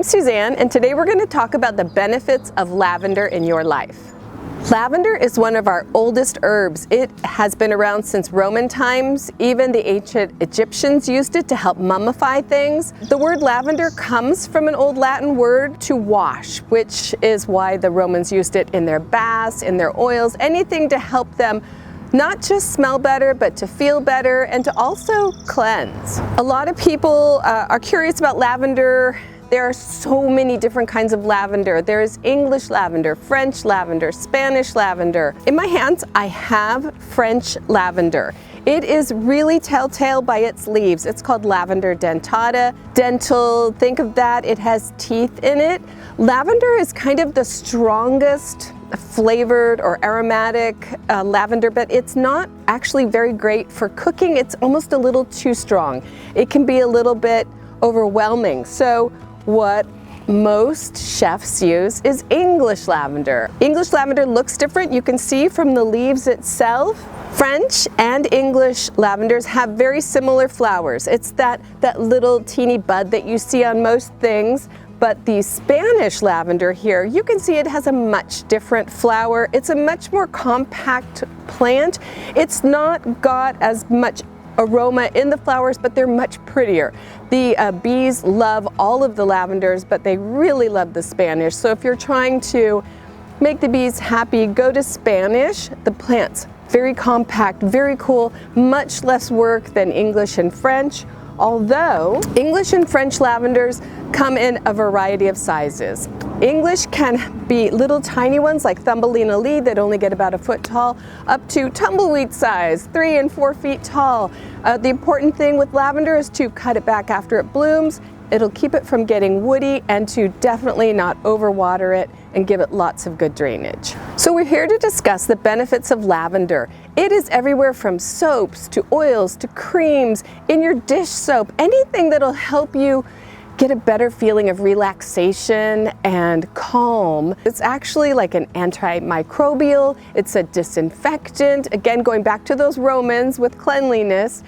Suzanne, and today we're going to talk about the benefits of lavender in your life. Lavender is one of our oldest herbs. It has been around since Roman times. Even the ancient Egyptians used it to help mummify things. The word lavender comes from an old Latin word to wash, which is why the Romans used it in their baths, in their oils, anything to help them not just smell better, but to feel better and to also cleanse. A lot of people are curious about lavender. There are so many different kinds of lavender. There's English lavender, French lavender, Spanish lavender. In my hands, I have French lavender. It is really telltale by its leaves. It's called Lavender dentata. Dental, think of that, it has teeth in it. Lavender is kind of the strongest flavored or aromatic lavender, but it's not actually very great for cooking. It's almost a little too strong. It can be a little bit overwhelming. So what most chefs use is English lavender. English lavender looks different. You can see from the leaves itself. French and English lavenders have very similar flowers. It's that little teeny bud that you see on most things. But the Spanish lavender here, you can see it has a much different flower. It's a much more compact plant. It's not got as much aroma in the flowers, but they're much prettier. The bees love all of the lavenders, but they really love the Spanish. So if you're trying to make the bees happy, go to Spanish. The plant's very compact, very cool, much less work than English and French. Although English and French lavenders come in a variety of sizes. English can be little tiny ones like Thumbelina Lee that only get about a foot tall, up to tumbleweed size, 3 and 4 feet tall. The important thing with lavender is to cut it back after it blooms. It'll keep it from getting woody, and to definitely not overwater it and give it lots of good drainage. So we're here to discuss the benefits of lavender. It is everywhere from soaps to oils to creams, in your dish soap, anything that'll help you get a better feeling of relaxation and calm. It's actually like an antimicrobial, it's a disinfectant. Again, going back to those Romans with cleanliness,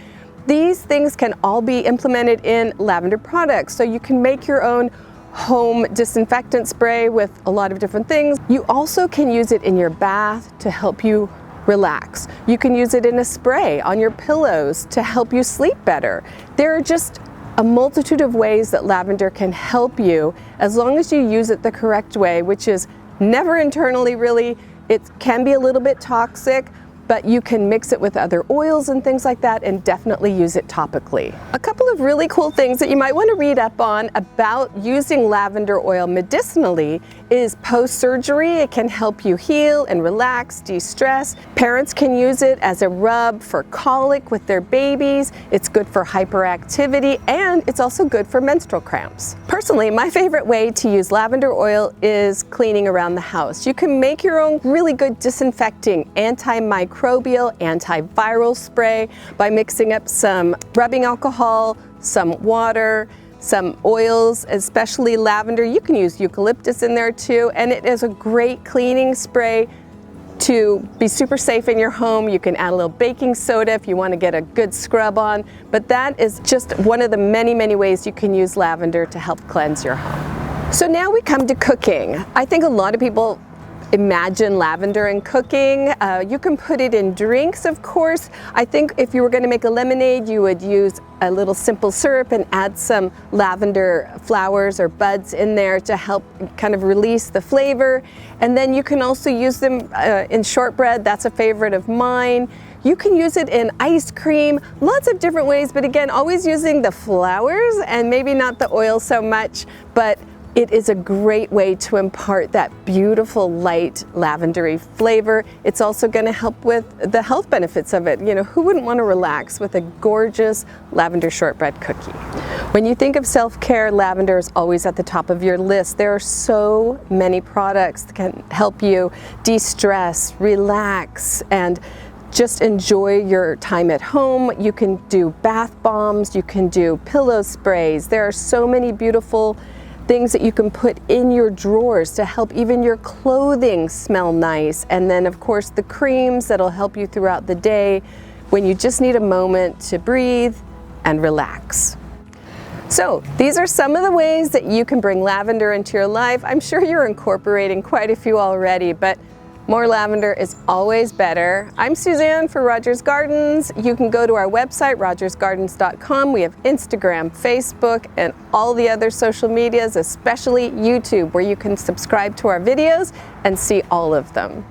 these things can all be implemented in lavender products. So you can make your own home disinfectant spray with a lot of different things. You also can use it in your bath to help you relax. You can use it in a spray on your pillows to help you sleep better. There are just a multitude of ways that lavender can help you as long as you use it the correct way, which is never internally really. It can be a little bit toxic, but you can mix it with other oils and things like that and definitely use it topically. A couple of really cool things that you might want to read up on about using lavender oil medicinally is post-surgery. It can help you heal and relax, de-stress. Parents can use it as a rub for colic with their babies. It's good for hyperactivity, and it's also good for menstrual cramps. Personally, my favorite way to use lavender oil is cleaning around the house. You can make your own really good disinfecting antimicrobial, antiviral spray by mixing up some rubbing alcohol, some water, some oils, especially lavender. You can use eucalyptus in there too, and it is a great cleaning spray to be super safe in your home. You can add a little baking soda if you want to get a good scrub on, but that is just one of the many, many ways you can use lavender to help cleanse your home. So now we come to cooking. I think a lot of people imagine lavender in cooking. You can put it in drinks, of course. I think if you were going to make a lemonade, you would use a little simple syrup and add some lavender flowers or buds in there to help kind of release the flavor. And then you can also use them in shortbread. That's a favorite of mine. You can use it in ice cream, lots of different ways, but again, always using the flowers and maybe not the oil so much, but it is a great way to impart that beautiful light lavendery flavor. It's also going to help with the health benefits of it. You know, who wouldn't want to relax with a gorgeous lavender shortbread cookie? When you think of self-care, lavender is always at the top of your list. There are so many products that can help you de-stress, relax, and just enjoy your time at home. You can do bath bombs, you can do pillow sprays. There are so many beautiful things that you can put in your drawers to help even your clothing smell nice. And then of course the creams that'll help you throughout the day when you just need a moment to breathe and relax. So these are some of the ways that you can bring lavender into your life. I'm sure you're incorporating quite a few already, but more lavender is always better. I'm Suzanne for Rogers Gardens. You can go to our website, rogersgardens.com. We have Instagram, Facebook, and all the other social medias, especially YouTube, where you can subscribe to our videos and see all of them.